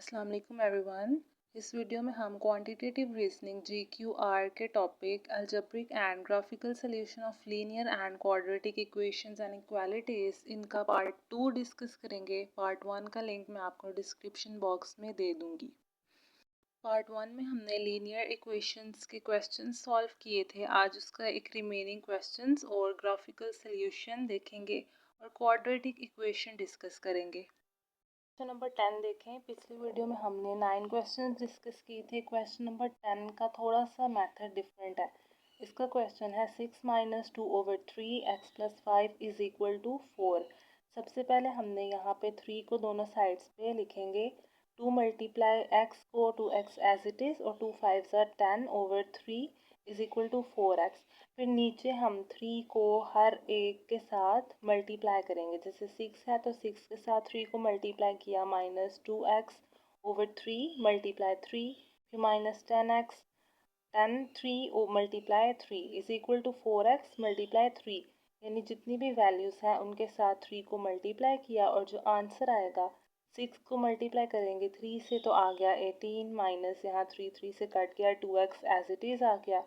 अस्सलाम वालेकुम एवरीवन। इस वीडियो में हम क्वांटिटेटिव रीजनिंग GQR के topic algebraic and graphical solution of linear and quadratic equations and equalities इनका पार्ट 2 डिस्कस करेंगे। पार्ट 1 का लिंक मैं आपको डिस्क्रिप्शन बॉक्स में दे दूंगी। पार्ट 1 में हमने लीनियर इक्वेशंस के क्वेश्चंस सॉल्व किए थे। आज उसका एक रिमेनिंग क्वेश्चंस और ग्राफिकल सॉल्यूशन देखेंगे और क्वाड्रेटिक इक्वेशन डिस्कस करेंगे। क्वेश्चन नंबर 10 देखें। पिछली वीडियो में हमने 9 क्वेश्चन डिस्कस किए थे। क्वेश्चन नंबर 10 का थोड़ा सा मेथड डिफरेंट है। इसका क्वेश्चन है 6 minus 2/3 x plus 5 is equal to 4। सबसे पहले हमने यहाँ पे 3 को दोनों साइड्स पे लिखेंगे। 2 मल्टीप्लाई x को 2x एज इट इज़ और 2 5 10/3 इज इक्वल टू 4x। फिर नीचे हम 3 को हर एक के साथ मल्टीप्लाई करेंगे। जैसे 6 है तो 6 के साथ 3 को मल्टीप्लाई किया, -2x/3 मल्टीप्लाई 3, फिर -10x 10 3 multiply 3 is equal to 4x multiply 3। यानी जितनी भी वैल्यूज़ हैं उनके साथ 3 को मल्टीप्लाई किया और जो आंसर आएगा 6 को मल्टीप्लाई करेंगे 3 से तो आ गया 18, माइनस यहाँ 3 से कट गया 2x एज इट इज़ आ गया,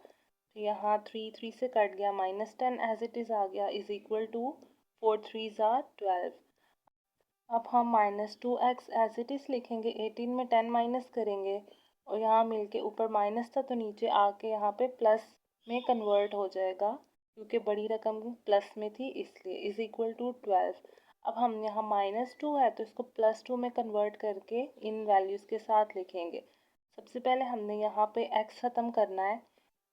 यहाँ 3 से कट गया -10 एज इट इज़ आ गया इज इक्वल टू 4 3 12। अब हम -2x एज इट इज़ लिखेंगे। 18 में 10 माइनस करेंगे और यहाँ मिलके ऊपर माइनस था तो नीचे आके यहाँ पे प्लस में कन्वर्ट हो जाएगा क्योंकि बड़ी रकम प्लस में थी इसलिए इज इक्वल टू 12। अब हम यहाँ -2 है तो इसको +2 में कन्वर्ट करके इन वैल्यूज़ के साथ लिखेंगे। सबसे पहले हमने यहाँ पे x ख़त्म करना है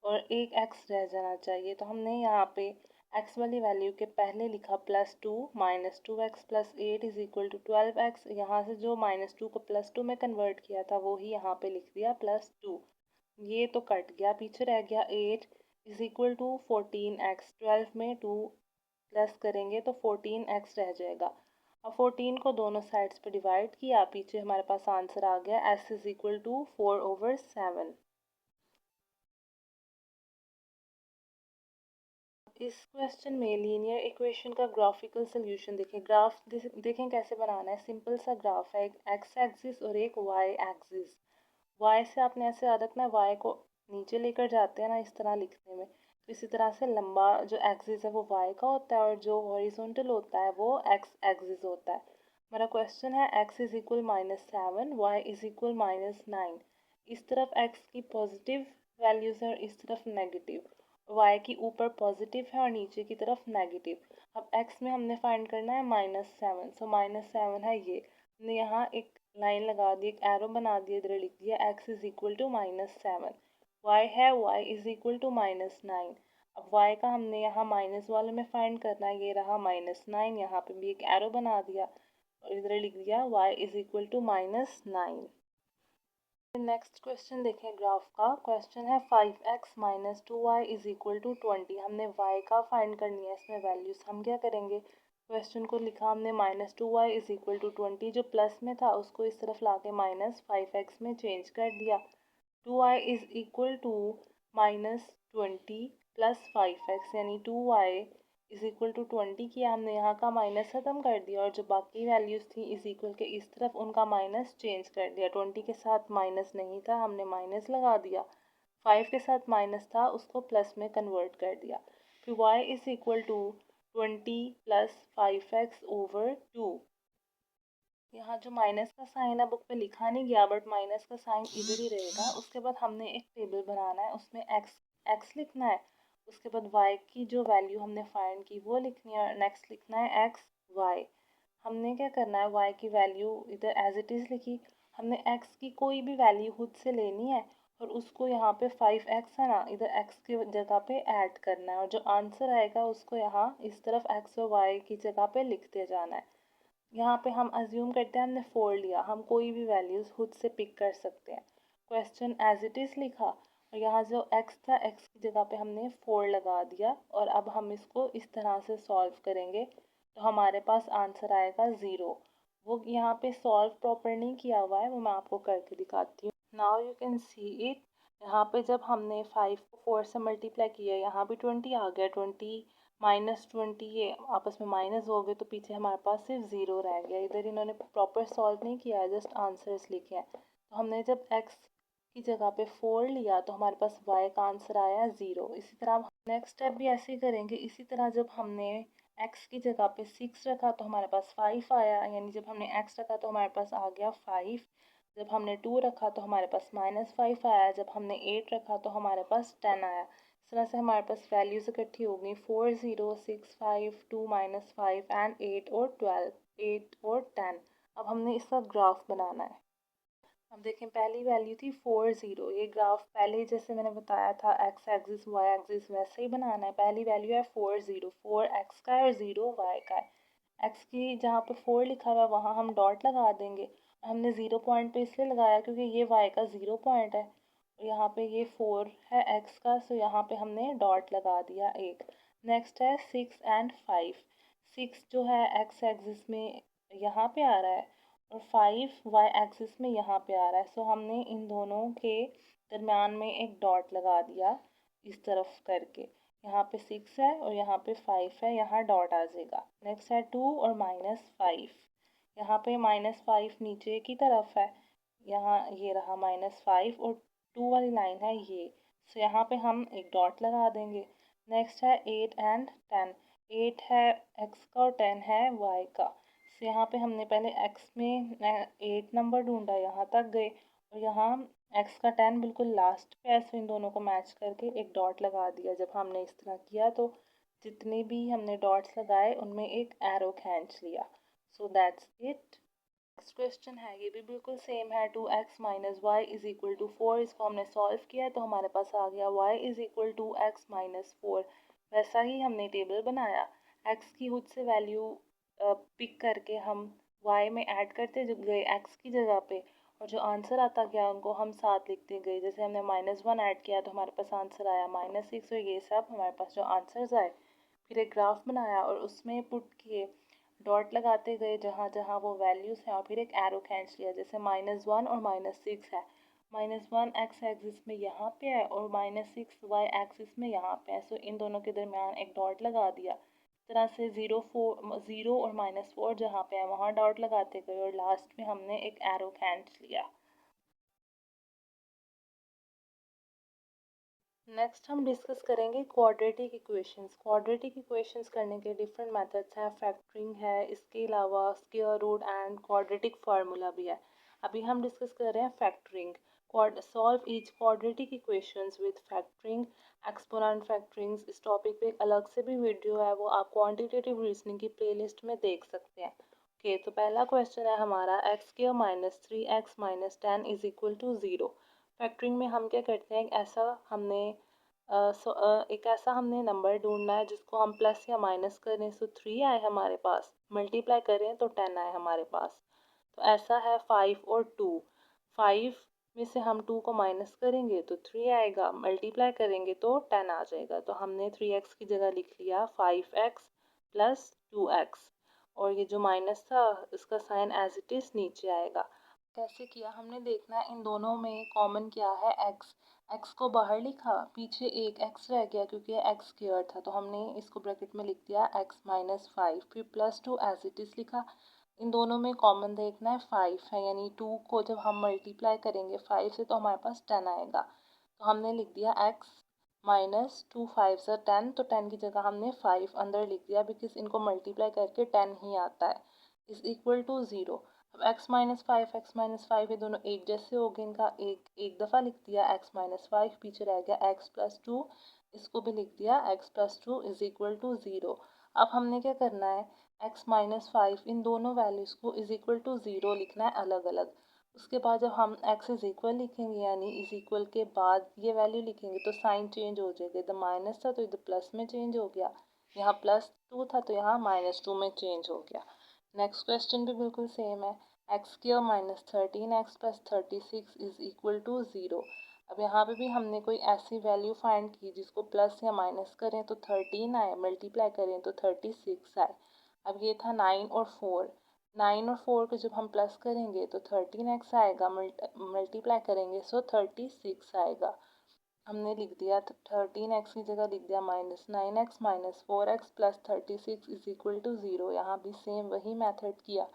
और एक x रह जाना चाहिए, तो हमने यहाँ पे x वाली वैल्यू के पहले लिखा +2 -2x + 8 is equal to 12x। यहाँ से जो -2 को +2 में कन्वर्ट किया था वो ही यहाँ पे लिख दिया +2। ये तो कट गया, पीछे रह गया 8 इज इक्वल टू 14x। 12 में 2 प्लस करेंगे तो 14x रह जाएगा। अब 14 को दोनों साइड्स पे डिवाइड किया, पीछे हमारे पास आंसर आ गया s इज इक्वल टू 4/7। इस क्वेश्चन में लीनियर इक्वेशन का ग्राफिकल सॉल्यूशन देखें। ग्राफ देखें कैसे बनाना है। सिंपल सा ग्राफ है, एक एक्स एक्सिस और एक वाई एक्सिस। वाई से आपने ऐसे याद रखना है, वाई को नीचे लेकर जाते हैं ना इस तरह लिखने में, तो इसी तरह से लंबा जो एक्सिस है वो वाई का होता है और जो हॉरिजॉन्टल होता है वो एक्स एक्सिस होता है। हमारा क्वेश्चन है x is equal -7, Y is equal -9। इस तरफ x की पॉजिटिव वैल्यूज़ है और इस तरफ नेगेटिव। y की ऊपर पॉजिटिव है और नीचे की तरफ नेगेटिव। अब x में हमने फाइंड करना है -7, सो -7 है ये। हमने यहाँ एक लाइन लगा दी, एक एरो बना दिया, इधर लिख दिया x is equal to -7। y है y इज इक्वल टू -9। अब y का हमने यहाँ माइनस वाले में फाइंड करना है, ये रहा -9, यहाँ पे भी एक एरो बना दिया और इधर लिख दिया y is equal to -9। Next question देखें ग्राफ का। क्वेश्चन है 5x minus 2y is equal to 20। हमने y का फाइंड करनी है इसमें वैल्यूज। हम क्या करेंगे, क्वेश्चन को लिखा हमने -2y इज इक्वल टू 20, जो प्लस में था उसको इस तरफ लाके -5x में चेंज कर दिया। 2y is equal to -20 plus 5x, यानी 2y इज इक्वल टू 20 किया हमने, यहाँ का माइनस ख़त्म कर दिया और जो बाकी वैल्यूज़ थी इज इक्वल के इस तरफ उनका माइनस चेंज कर दिया। 20 के साथ माइनस नहीं था, हमने माइनस लगा दिया। 5 के साथ माइनस था, उसको प्लस में कन्वर्ट कर दिया। फिर y is equal to 20 plus 5x/2। यहाँ जो माइनस का साइन है बुक पे लिखा नहीं गया, बट माइनस का साइन इधर ही रहेगा। उसके बाद हमने एक टेबल बनाना है, उसमें x लिखना है। उसके बाद y की जो वैल्यू हमने फाइंड की वो लिखनी है और नेक्स्ट लिखना है x y। हमने क्या करना है, y की वैल्यू इधर एज इट इज़ लिखी। हमने x की कोई भी वैल्यू खुद से लेनी है और उसको यहाँ पे 5x है ना, इधर x की जगह पे ऐड करना है और जो आंसर आएगा उसको यहाँ इस तरफ x और y की जगह पे लिखते जाना है। यहाँ पे हम अज्यूम करते हैं हमने 4 लिया, हम कोई भी वैल्यूज़ खुद से पिक कर सकते हैं। क्वेश्चन एज इट इज़ लिखा और यहाँ जो x था, x की जगह पे हमने 4 लगा दिया और अब हम इसको इस तरह से सॉल्व करेंगे तो हमारे पास आंसर आएगा 0। वो यहाँ पे सॉल्व प्रॉपर नहीं किया हुआ है, वो मैं आपको करके दिखाती हूँ। Now you can see it. यहाँ पे जब हमने 5 को 4 से मल्टीप्लाई किया, यहाँ भी 20 आ गया। 20 -20 ये आपस में माइनस हो गए तो पीछे हमारे पास सिर्फ 0 रह गया। इधर इन्होंने प्रॉपर सॉल्व नहीं किया है, जस्ट आंसर्स लिखे हैं। तो हमने जब x की जगह पे 4 लिया तो हमारे पास y का आंसर आया 0। इसी तरह हम नेक्स्ट स्टेप भी ऐसे ही करेंगे। इसी तरह जब हमने x की जगह पे 6 रखा तो हमारे पास 5 आया, यानी जब हमने x रखा तो हमारे पास आ गया 5। जब हमने 2 रखा तो हमारे पास -5 आया। जब हमने 8 रखा तो हमारे पास 10 आया। इस तरह से हमारे पास वैल्यूज इकट्ठी हो गई 4 0 6 5 2 -5 एंड 8 और 12 8 और 10। अब हमने इसका ग्राफ बनाना है। अब देखें पहली वैल्यू थी 4 0। ये ग्राफ पहले जैसे मैंने बताया था एक्स एक्सिस वाई एक्सिस वैसे ही बनाना है। पहली वैल्यू है 4 0, 4 एक्स का है और 0 वाई का है। एक्स की जहाँ पे 4 लिखा हुआ है वहाँ हम डॉट लगा देंगे। हमने 0 पॉइंट पे इसलिए लगाया क्योंकि ये वाई का 0 पॉइंट है। यहाँ पे ये 4 है एक्स का, सो यहाँ पे हमने डॉट लगा दिया एक। नेक्स्ट है 6 एंड 5। 6 जो है एक्स एक्सिस में यहाँ पे आ रहा है और 5 वाई एक्सिस में यहाँ पे आ रहा है। सो हमने इन दोनों के दरम्यान में एक डॉट लगा दिया इस तरफ करके। यहाँ पे 6 है और यहाँ पे 5 है, यहाँ डॉट आ जाएगा। नेक्स्ट है 2 और -5। यहाँ पे -5 नीचे की तरफ है, यहाँ ये रहा -5 और 2 वाली लाइन है ये। सो यहाँ पे हम एक डॉट लगा देंगे। नेक्स्ट है 8 एंड 10। 8 है एक्स का और 10 है वाई का। सो यहाँ पे हमने पहले एक्स में 8 नंबर ढूंढा, यहाँ तक गए और यहाँ एक्स का 10 बिल्कुल लास्ट पे है। सो इन दोनों को मैच करके एक डॉट लगा दिया। जब हमने इस तरह किया तो जितने भी हमने डॉट्स लगाए उनमें एक एरो खींच लिया। So that's it. Next question है, ये भी बिल्कुल सेम है। 2x minus Y is equal to 4। इसको हमने सॉल्व किया तो हमारे पास आ गया y is equal to X minus 4। वैसा ही हमने टेबल बनाया। x की खुद से वैल्यू पिक करके हम y में ऐड करते गए x की जगह पे, और जो आंसर आता गया उनको हम साथ लिखते गए। जैसे हमने -1 ऐड किया तो हमारे पास आंसर आया -6, और ये सब हमारे पास जो आंसर्स आए। फिर एक ग्राफ बनाया और उसमें पुट किए, डॉट लगाते गए जहाँ जहाँ वो वैल्यूज़ हैं, और फिर एक एरो खींच लिया। जैसे -1 और -6 है, -1 एक्स एक्सिस में यहाँ पे है और -6 वाई एक्सिस में यहाँ पे है। सो इन दोनों के दरमियान एक डॉट लगा दिया। इस तरह से 0 और -4 जहाँ पे है वहाँ डॉट लगाते गए और लास्ट में हमने एक एरो खींच लिया। नेक्स्ट हम डिस्कस करेंगे क्वाड्रेटिक इक्वेशंस। क्वाड्रेटिक इक्वेशंस करने के डिफरेंट मेथड्स हैं, फैक्टरिंग है, इसके अलावा square root and quadratic formula भी है। अभी हम डिस्कस कर रहे हैं factoring. Solve each quadratic equations with factoring, exponent factoring. इस टॉपिक पे एक अलग से भी वीडियो है, वो आप क्वांटिटेटिव रीजनिंग की प्लेलिस्ट में देख सकते हैं। ओके, तो पहला क्वेश्चन है हमारा x² minus 3x minus 10 is equal to 0। Factoring में हम क्या करते हैं, एक ऐसा हमने नंबर ढूंढना है जिसको हम प्लस या माइनस करें। सो 3 आए हमारे पास, मल्टीप्लाई करें तो 10 आए हमारे पास। तो ऐसा है 5 और 2। 5 में से हम 2 को माइनस करेंगे तो 3 आएगा, मल्टीप्लाई करेंगे तो 10 आ जाएगा। तो हमने 3x की जगह लिख लिया 5x प्लस 2x, और ये जो माइनस था इसका साइन एज इट इज़ नीचे आएगा। कैसे किया हमने देखना है। इन दोनों में कॉमन क्या है, x। x को बाहर लिखा, पीछे एक x रह गया क्योंकि x स्क्वायर था, तो हमने इसको ब्रैकेट में लिख दिया x माइनस 5, फिर प्लस 2 एज इट इज़ लिखा। इन दोनों में कॉमन देखना है 5 है, यानी 2 को जब हम मल्टीप्लाई करेंगे 5 से तो हमारे पास 10 आएगा। तो हमने लिख दिया x माइनस 2 5 से 10, तो 10 की जगह हमने 5 अंदर लिख दिया बिकॉज इनको मल्टीप्लाई करके 10 ही आता है, इज इक्वल टू 0। अब x माइनस 5 ये दोनों एक जैसे हो गए, इनका एक दफ़ा लिख दिया x माइनस 5, पीछे रह गया x प्लस 2, इसको भी लिख दिया x plus 2 is equal to 0। अब हमने क्या करना है, x माइनस 5 इन दोनों वैल्यूज़ को इज इक्वल टू 0 लिखना है अलग अलग। उसके बाद जब हम x इज इक्वल लिखेंगे, यानी इज इक्वल के बाद ये वैल्यू लिखेंगे तो साइन चेंज हो जाएगा। इधर माइनस था तो इधर प्लस में चेंज हो गया, यहाँ प्लस 2 था तो यहाँ -2 में चेंज हो गया। नेक्स्ट क्वेश्चन भी बिल्कुल सेम है, x² minus 13x plus 36 is equal to 0। अब यहाँ पे भी हमने कोई ऐसी वैल्यू फाइंड की जिसको प्लस या माइनस करें तो 13 आए, मल्टीप्लाई करें तो 36 आए। अब ये था 9 और 4। 9 और 4 को जब हम प्लस करेंगे तो 13x आएगा, मल्टीप्लाई करेंगे सो 36 आएगा। हमने लिख दिया 13x की जगह लिख दिया -9x -4x plus 36 is equal to 0। यहाँ भी सेम वही मेथड किया,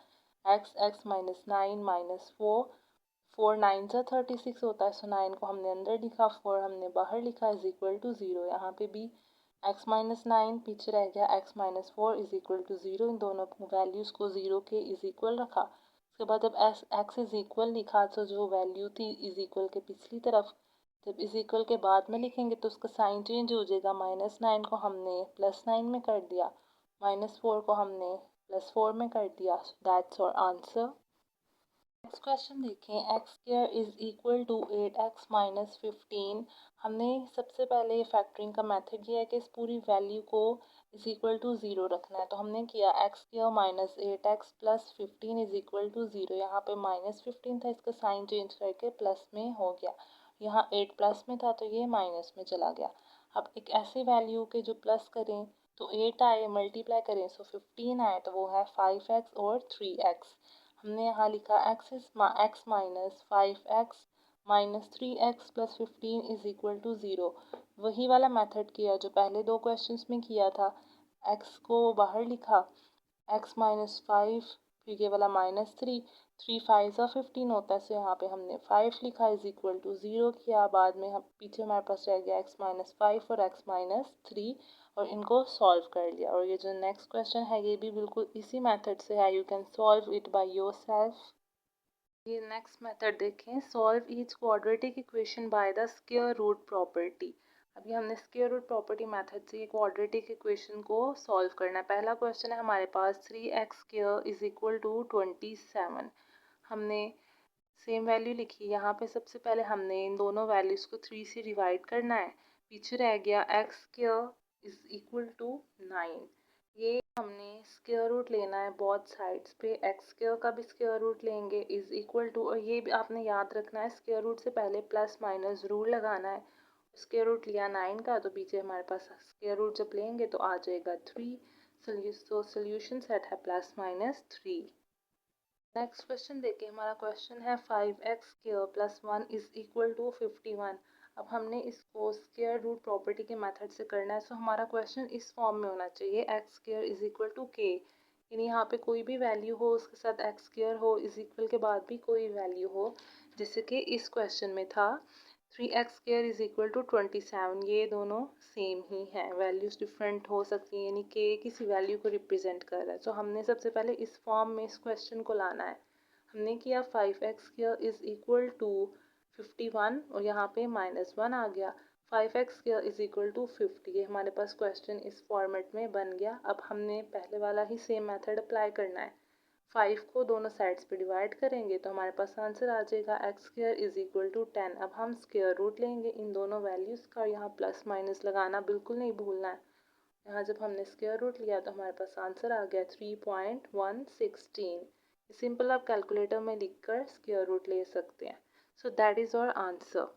x -9 -4, 4 9 से 36 होता है, सो 9 को हमने अंदर लिखा, 4 हमने बाहर लिखा, इज इक्वल टू 0। यहाँ पे भी x -9 पीछे रह गया, x -4 इज इक्वल टू 0। इन दोनों वैल्यूज़ को 0 के इज इक्वल रखा। उसके बाद जब x इज इक्वल लिखा तो जो वैल्यू थी इज इक्वल के पिछली तरफ, जब इज इक्वल के बाद में लिखेंगे तो उसका साइन चेंज हो जाएगा। -9 को हमने +9 में कर दिया, -4 को हमने +4 में कर दिया। That's our answer. Next question देखें, x square is equal to 8x - 15। हमने सबसे पहले ये फैक्टरिंग का मेथड किया है कि इस पूरी वैल्यू को इज इक्वल टू 0 रखना है, तो हमने किया X square -8x + 15 is equal to 0। यहाँ पे -15 था, इसका साइन चेंज करके प्लस में हो गया। यहाँ 8 प्लस में था तो ये माइनस में चला गया। अब एक ऐसी वैल्यू के जो प्लस करें तो 8 आए, मल्टीप्लाई करें सो 15 आए, तो वो है 5x और 3x। हमने यहाँ लिखा x minus 5x minus 3x plus 15 is equal to 0। वही वाला मेथड किया जो पहले दो क्वेश्चंस में किया था, x को बाहर लिखा, x -5 फिर ये वाला -3, 3 5 ज़ा 15 होता है, सो यहाँ पे हमने 5 लिखा इज इक्वल टू 0 किया। बाद में हम पीछे हमारे पास रह गया x -5 और x -3 और इनको सॉल्व कर लिया। और ये जो नेक्स्ट क्वेश्चन है ये भी बिल्कुल इसी मेथड से है, you can solve it by yourself. ये नेक्स्ट मेथड देखें, solve each quadratic equation by the square root property. अभी हमने स्क्वायर रूट प्रॉपर्टी मेथड से ये क्वाड्रेटिक इक्वेशन को सॉल्व करना है। पहला क्वेश्चन है हमारे पास 3x² इज इक्वल टू 27। हमने सेम वैल्यू लिखी, यहाँ पे सबसे पहले हमने इन दोनों वैल्यूज़ को 3 से डिवाइड करना है। पीछे रह गया x² इज इक्वल टू 9। ये हमने स्क्वायर रूट लेना है बोथ साइड्स पे, x² का भी स्क्वायर रूट लेंगे इज इक्वल टू, और ये भी आपने याद रखना है स्क्वायर रूट से पहले प्लस माइनस रूल लगाना है। स्क्वायर रूट लिया 9 का तो पीछे हमारे पास स्क्वायर रूट जब लेंगे तो आ जाएगा 3। तो सोल्यूशन सेट है +-3। नेक्स्ट क्वेश्चन देखिए, हमारा क्वेश्चन है 5x² + 1 इज इक्वल टू 51। अब हमने इसको स्क्वायर रूट प्रॉपर्टी के मेथड से करना है, सो हमारा क्वेश्चन इस फॉर्म में होना चाहिए x² is equal to k, यानी यहाँ पे कोई भी वैल्यू हो उसके साथ x² हो, इज इक्वल के बाद भी कोई वैल्यू हो, जैसे कि इस क्वेश्चन में था 3x² इज इक्वल टू 27। ये दोनों सेम ही हैं, वैल्यूज डिफरेंट हो सकती हैं, यानी k किसी वैल्यू को रिप्रेजेंट कर रहा है। तो हमने सबसे पहले इस फॉर्म में इस क्वेश्चन को लाना है। हमने किया 5x² इज इक्वल टू 51 और यहाँ पे -1 आ गया, 5x² इज इक्वल टू 50। ये हमारे पास क्वेश्चन इस फॉर्मेट में बन गया। अब हमने पहले वाला ही सेम मेथड अप्लाई करना है, 5 को दोनों साइड्स पे डिवाइड करेंगे तो हमारे पास आंसर आ जाएगा x² इज इक्वल टू 10। अब हम स्क्वायर रूट लेंगे इन दोनों वैल्यूज़ का, यहाँ प्लस माइनस लगाना बिल्कुल नहीं भूलना है। यहाँ जब हमने स्क्वायर रूट लिया तो हमारे पास आंसर आ गया 3.116। सिंपल आप कैलकुलेटर में लिखकर स्क्वायर रूट ले सकते हैं। So that is our answer.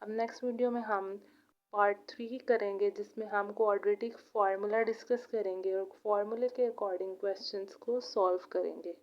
अब नेक्स्ट वीडियो में हम पार्ट 3 करेंगे जिसमें हम क्वाड्रेटिक फार्मूला डिस्कस करेंगे और फार्मूले के अकॉर्डिंग क्वेश्चंस को सॉल्व करेंगे।